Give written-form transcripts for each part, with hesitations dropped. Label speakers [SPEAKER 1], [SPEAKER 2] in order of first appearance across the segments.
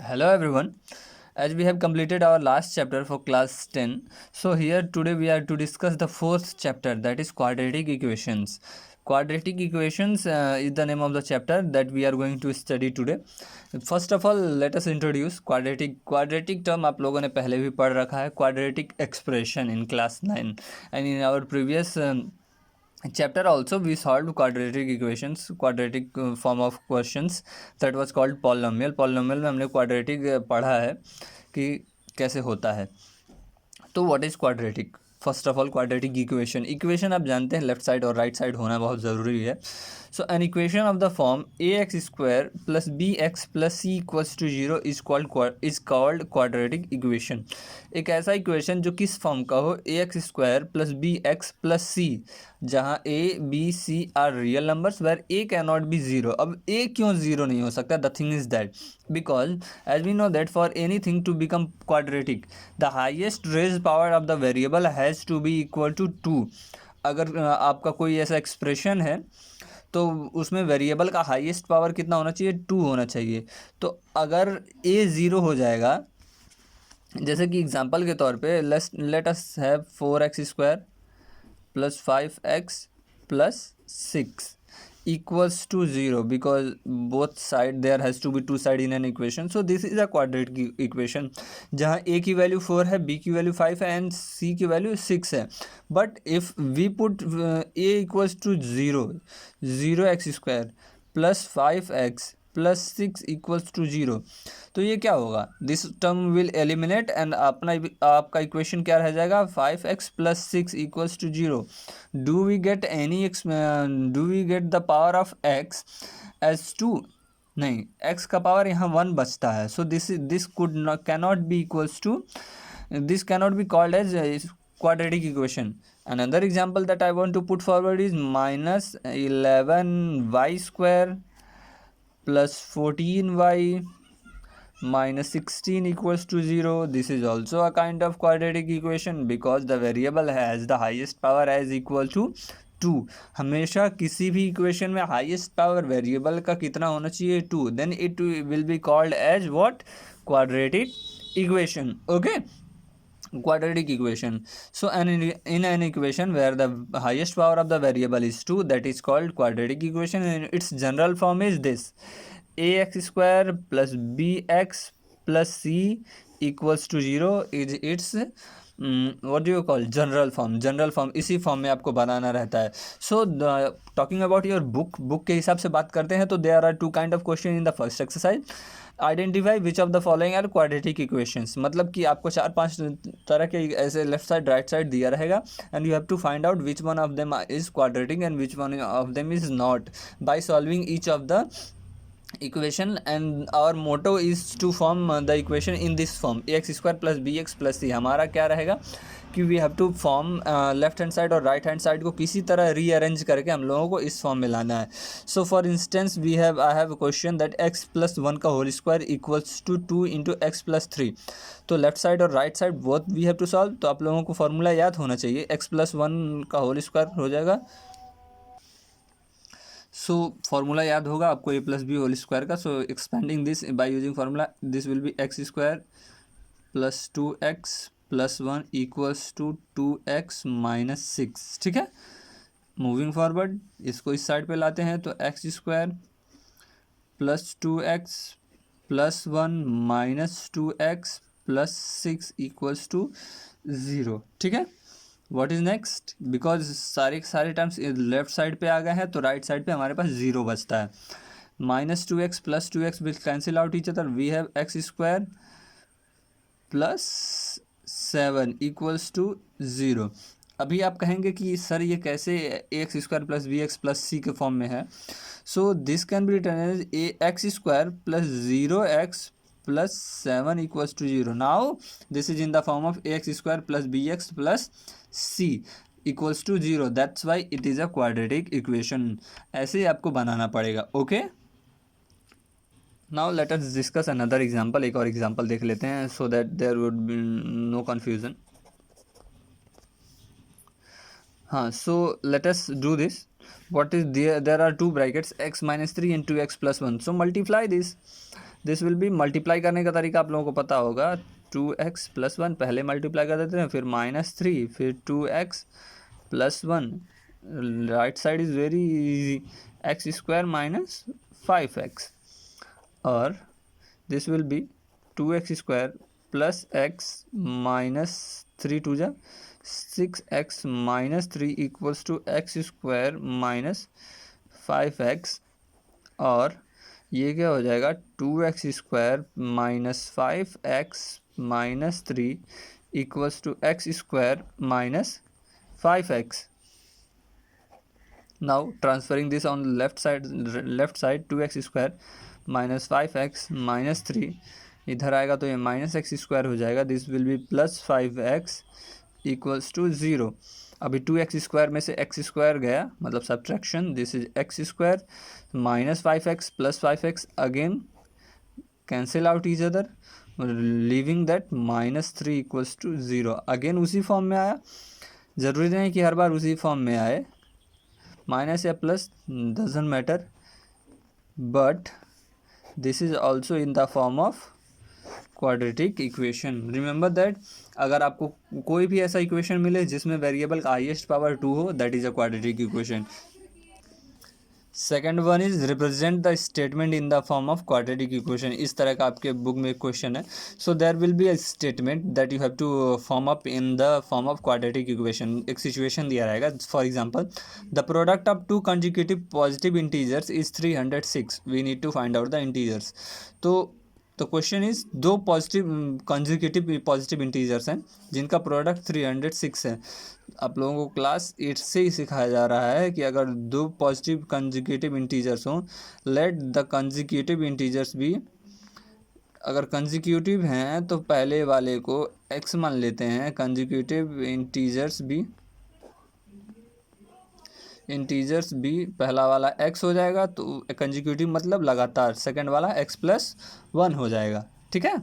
[SPEAKER 1] Hello everyone. As we have completed our last chapter for class 10, so here today we are to discuss the fourth chapter, that is quadratic equations. Quadratic equations is the name of the chapter that we are going to study today. First of all, let us introduce quadratic term आप लोगों ने पहले भी पढ़ रखा है, quadratic expression in class 9, and in our previous chapter also we solved quadratic equations, quadratic form of questions that was called polynomial में हमने quadratic पढ़ा है कि कैसे होता है. तो what is quadratic? First of all quadratic equation आप जानते हैं लेफ्ट साइड और राइट साइड होना बहुत ज़रूरी है. So an equation of the form A X square plus B X plus C equals to zero is called quadratic equation. एक ऐसा इक्वेशन जो किस फॉर्म का हो, A X square plus B X plus C, जहाँ A B C are real numbers where A can not be zero. अब a क्यों जीरो नहीं हो सकता? The thing is that because as we know that for anything to become quadratic the highest raise power of the variable has to be equal to 2. अगर आपका कोई ऐसा expression है तो उसमें वेरिएबल का हाईएस्ट पावर कितना होना चाहिए? 2 होना चाहिए. तो अगर ए ज़ीरो हो जाएगा, जैसे कि एग्जांपल के तौर पे let us have 4x square plus 5x plus 6 equals to 0 because both side there has to be two side in an equation. So this is a quadratic equation जहाँ a की value 4 है, b की value 5 है and c की value 6 है. But if we put a equals to 0 x square plus 5x plus 6 equals to 0, तो ये क्या होगा? This term will eliminate and आपका इक्वेशन क्या रह जाएगा? 5x plus 6 equals to 0. Do we get the power of x as 2? नहीं, x का पावर यहाँ 1 बचता है. So this cannot be equals to, this cannot be called as quadratic equation. Another example that I want to put forward is minus 11y square plus 14y minus 16 equals to 0. This is also a kind of quadratic equation because the variable has the highest power as equal to 2. हमेशा किसी भी equation में highest power variable का कितना होना चाहिए? 2. Then it will be called as what? Quadratic equation. Okay, quadratic equation. So in an equation where the highest power of the variable is 2, that is called quadratic equation, and its general form is this: ax square plus bx plus c equals to 0 is its what do you call general form. इसी form में आपको बनाना रहता है. So talking about your book के हिसाब से बात करते हैं तो there are two kind of question in the first exercise. Identify which of the following are quadratic equations. मतलब कि आपको 4-5 तरह के ऐसे लेफ्ट साइड राइट साइड दिया रहेगा and you have to find out which one of them is quadratic and which one of them is not by solving each of the equation. And our motto is to form the equation in this form: ax square plus bx plus c. हमारा क्या रहेगा कि we have to form left hand side और right hand side को किसी तरह rearrange करके हम लोगों को इस फॉर्म में लाना है. So for instance I have a question that x plus 1 का whole square equals to 2 into x plus 3. तो लेफ्ट साइड और right side both we have to solve. तो आप लोगों को फॉर्मूला याद होना चाहिए. x प्लस 1 का होल स्क्वायर हो जाएगा. सो फार्मूला याद होगा आपको A plus B whole square का. So expanding this by using formula, this will be X square plus 2x plus 1 equals to 2x minus 6. ठीक है, मूविंग फॉरवर्ड इसको इस साइड पे लाते हैं तो x square plus 2x plus 1 minus 2x plus 6 equals to 0. ठीक है, व्हाट इज नेक्स्ट? बिकॉज सारे टर्म्स लेफ्ट साइड पे आ गए हैं तो राइट साइड पे हमारे पास 0 बचता है. Minus 2x plus 2x will cancel out each other. We have X square plus 7 equals to 0. अभी आप कहेंगे कि सर ये कैसे X square plus B X plus C के फॉर्म में है? So this can be written as A X square plus 0x plus 7 equals to 0. Now this is in the form of ax square plus bx plus c equals to 0. That's why it is a quadratic equation. ऐसे ही आपको बनाना पड़ेगा. Okay, now let us discuss another example. एक और example देख लेते हैं so that there would be no confusion. हाँ, so let us do this. what is there are two brackets x minus 3 and 2x plus 1. so multiply this. This will B, multiply करने का तरीका आप लोगों को पता होगा, 2x+1 पहले मल्टीप्लाई कर देते हैं, फिर -3, फिर 2x+1, right side is very easy, x² - 5x, और this will B 2x² + x -3 2 जा 6x - 3 = x² - 5x, और ये क्या हो जाएगा, 2x² - 5x - 3 = x² - 5x. Now transferring this on left side 2x² - 5x - 3 इधर आएगा तो ये -x² हो जाएगा, दिस विल बी +5x = 0. अभी 2x² में से x² गया, मतलब subtraction, this is x² - 5x + 5x, again cancel out each other, living that -3 = 0. Again उसी फॉर्म में आया, ज़रूरी नहीं कि हर बार उसी फॉर्म में आए, माइनस या plus doesn't matter, but this is also in the form of quadratic equation. Remember that अगर आपको कोई भी ऐसा इक्वेशन मिले जिसमें वेरिएबल का हाईएस्ट पावर 2 हो, that is a quadratic equation. Second one is represent the statement in the form of quadratic equation. इस तरह का आपके बुक में क्वेश्चन है. So there will be a statement that you have to form up in the form of quadratic equation. एक situation दिया रहेगा, for example the product of 2 consecutive positive integers is 306. We need to find out the integers. तो question is, दो positive consecutive positive integers हैं जिनका product 306 है. आप लोगों को क्लास 8 से ही सिखाया जा रहा है कि अगर दो पॉजिटिव कंसेक्यूटिव इंटीजर्स हों, लेट द कंसेक्यूटिव इंटीजर्स भी, अगर कंसेक्यूटिव हैं तो पहले वाले को x मान लेते हैं, कंसेक्यूटिव इंटीजर्स भी पहला वाला x हो जाएगा, तो कंसेक्यूटिव मतलब लगातार, सेकंड वाला x+1 हो जाएगा. ठीक है,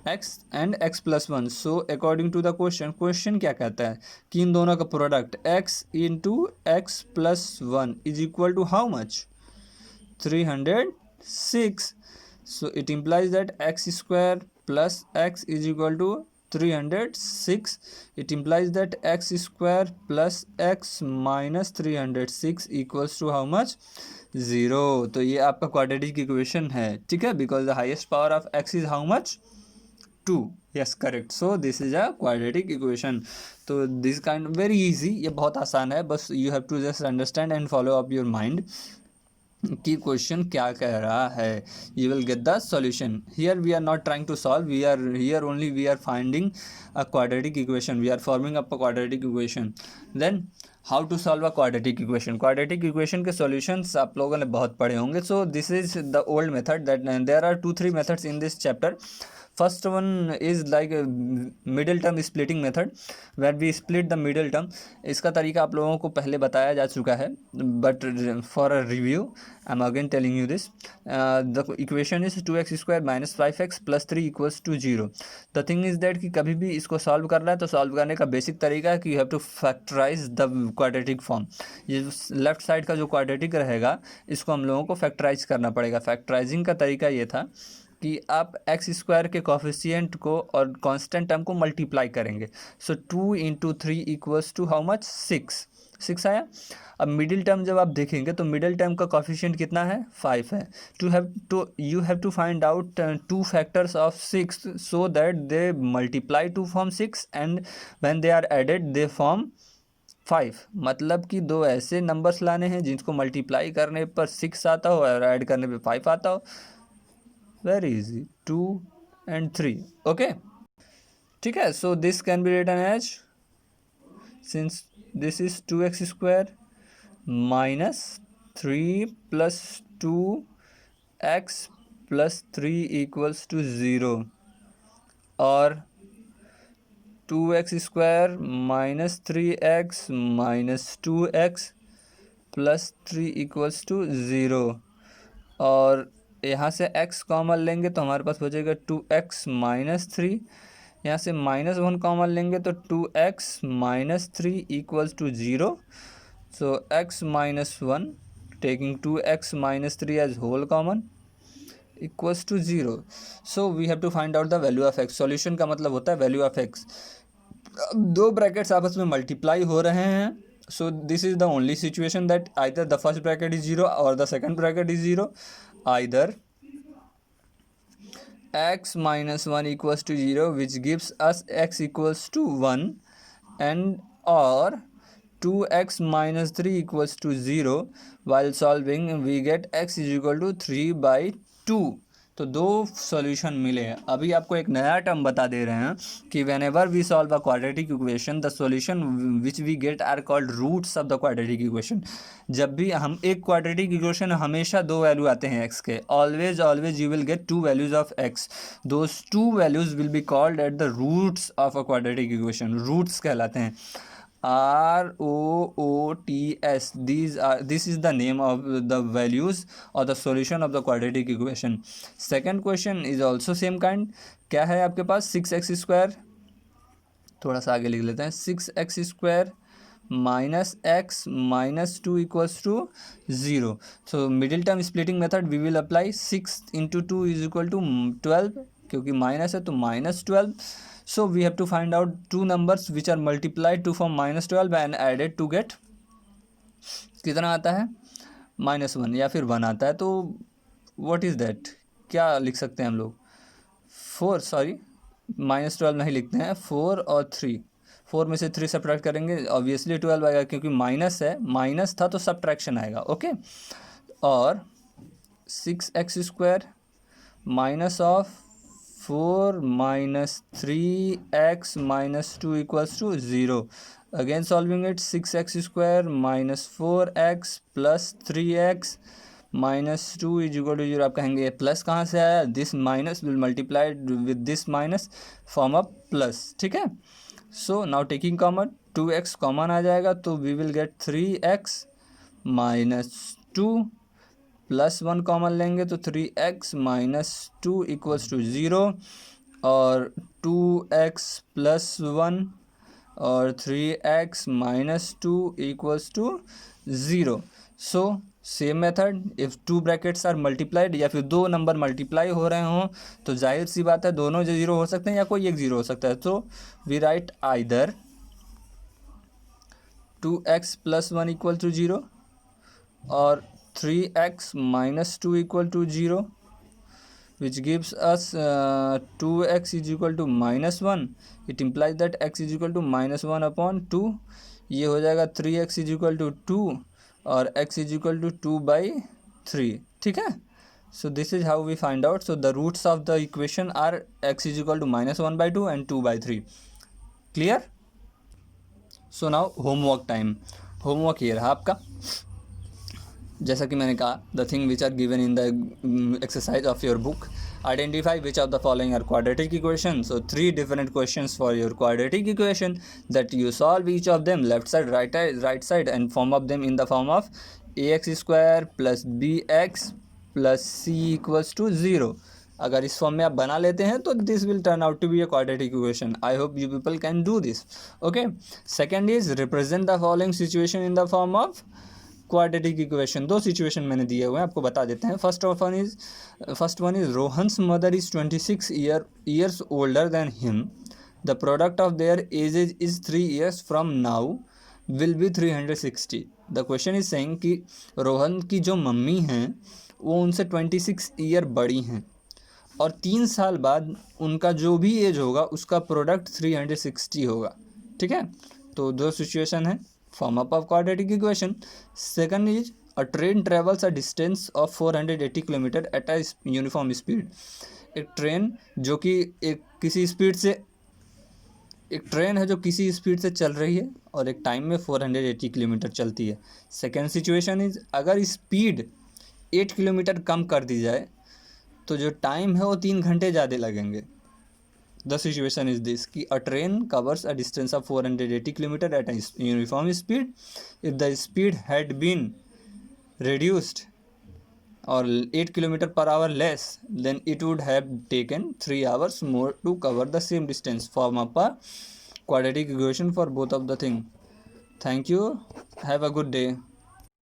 [SPEAKER 1] x and x+1. So according to the question क्या कहता है कि इन दोनों का product x × x+1 is equal to how much, 306. So it implies that x² + x is equal to 306. It implies that x² + x - 306 equals to how much, 0. तो ये आपका क्वाड्रेटिक इक्वेशन है. ठीक है, because the highest power of x is how much, 2. Yes, correct. So this is a quadratic equation. तो this kind very easy, ये बहुत आसान है, बस you have to just understand and follow up your mind कि question क्या कह रहा है. You will get the solution. Here we are not trying to solve, we are here only we are finding a quadratic equation, we are forming up a quadratic equation. Then how to solve a quadratic equation. Quadratic equation के solutions आप लोगों ने बहुत पढ़े होंगे. So this is the old method, that there are 2-3 methods in this chapter. First one is like a middle term splitting method where we split the middle term. इसका तरीका आप लोगों को पहले बताया जा चुका है, but for a review I'm again telling you this. The equation is 2x² - 5x + 3 = 0. The thing is that कि कभी भी इसको सॉल्व करना है तो सॉल्व करने का बेसिक तरीका है कि you have to factorize the quadratic form. ये लेफ्ट साइड का जो क्वाड्रेटिक रहेगा इसको हम लोगों को फैक्टराइज करना पड़ेगा. फैक्टराइजिंग का तरीका ये था कि आप x² के कोफिशिएंट को और कांस्टेंट टर्म को मल्टीप्लाई करेंगे. सो 2 × 3 = हाउ मच, 6 आया. अब मिडिल टर्म जब आप देखेंगे तो मिडिल टर्म का कोफिशिएंट कितना है, 5 है. You have to find out 2 factors of 6 so that they multiply to form 6 and when they are added they form 5. मतलब कि दो ऐसे नंबर्स लाने हैं जिनको मल्टीप्लाई करने पर 6 आता हो और ऐड करने पर 5 आता हो. Very easy, 2 and 3. Okay, ठीक है. So this can be written as, since this is 2x² - 3 + 2x + 3 = 0, or 2x² - 3x - 2x + 3 = 0, और यहाँ से x कॉमन लेंगे तो हमारे पास हो जाएगा 2x - 3. यहाँ से -1 कॉमन लेंगे तो 2x - 3 = 0. So x - 1 taking 2x - 3 as whole common equals to 0. So we have to find out the value of x. Solution का मतलब होता है वैल्यू ऑफ x. दो ब्रैकेट्स आपस में मल्टीप्लाई हो रहे हैं. So this is the only situation that either the first bracket is 0 और the second bracket is 0. Either x minus 1 equals to 0, which gives us x equals to 1, and or 2x minus 3 equals to 0. While solving we get x is equal to 3/2. तो दो solution मिले हैं. अभी आपको एक नया term बता दे रहे हैं कि whenever we solve a quadratic equation the solution which we get are called roots of the quadratic equation. जब भी हम एक क्वाड्रेटिक इक्वेशन हमेशा दो वैल्यू आते हैं x के. Always you will get two values of x. Those two values will be called at the roots of a quadratic equation. Roots कहलाते हैं. ROOTS. This is the name of the values or the solution of the quadratic equation. Second question is also same kind. क्या है आपके पास 6x square. थोड़ा सा आगे लिख लेते हैं. 6x square minus x minus 2 equals to 0. So middle term splitting method we will apply. 6 into 2 is equal to 12. क्योंकि माइनस है तो minus 12. So we have to find out two numbers which are multiplied to form minus 12 and added to get कितना आता है -1 या फिर 1 आता है. तो what is that, क्या लिख सकते हैं हम लोग. 4 सॉरी -12 नहीं लिखते हैं. 4 और 3. 4 में से 3 सब्ट्रैक्ट करेंगे ऑब्वियसली 12 आएगा क्योंकि माइनस है. माइनस था तो सब्ट्रैक्शन आएगा. ओके. और 6x square minus of 4 minus 3x minus 2 equals to 0. Again solving it. 6x square minus 4x plus 3x minus 2 is equal to 0. आप कहेंगे ये प्लस कहाँ से आया. This minus will multiplied with this minus form a plus. ठीक है. So now taking common 2x common आ जाएगा तो we will get 3x minus 2 plus 1 common लेंगे तो 3x minus 2 इक्वल्स टू 0. और 2x plus 1 और 3x minus 2 equals to 0. So same method. If two brackets are multiplied या फिर दो नंबर मल्टीप्लाई हो रहे हों तो जाहिर सी बात है दोनों जो 0 हो सकते हैं या कोई एक 0 हो सकता है. तो we write either 2x plus 1 equal to 0 और 3x minus 2 equal to 0, which gives us 2x is equal to -1. It implies that x is equal to -1 upon 2. ये हो जाएगा 3x is equal to 2 और x is equal to 2/3. ठीक है. So this is how we find out. So the roots of the equation are x is equal to -1/2 and 2/3. Clear? So now homework time. Homework ये रहा आपका. जैसा कि मैंने कहा the thing which are given in the exercise of your book. Identify which of the following are quadratic equation. So 3 different questions for your quadratic equation that you solve each of them left side right side and form of them in the form of ax square plus bx plus c equals to 0. अगर इस form में आप बना लेते हैं तो this will turn out to be a quadratic equation. I hope you people can do this. Okay. Second is represent the following situation in the form of quadratic equation. दो situation मैंने दिए हुए हैं आपको बता देते हैं. First one is Rohan's mother is 26 years older than him. The product of their ages is 3 years from now will be 360. The question is saying कि रोहन की जो मम्मी हैं वो उनसे 26 ईयर बड़ी हैं और 3 साल बाद उनका जो भी एज होगा उसका प्रोडक्ट 360 होगा. ठीक है. तो दो सिचुएशन है. Form up of quadratic equation. Second is a train travels a distance of 480 km at a uniform speed. एक ट्रेन जो कि किसी स्पीड से एक ट्रेन है जो किसी स्पीड से चल रही है और एक टाइम में 480 किलोमीटर चलती है. सेकेंड सिचुएशन इज अगर स्पीड 8 किलोमीटर कम कर दी जाए तो जो टाइम है वो 3 घंटे ज़्यादा लगेंगे. The situation is this कि a train covers a distance of 480 km at a uniform speed. If the speed had been reduced or 8 km per hour less, then it would have taken 3 hours more to cover the same distance. Form up a quadratic equation for both of the thing. Thank you. Have a good day.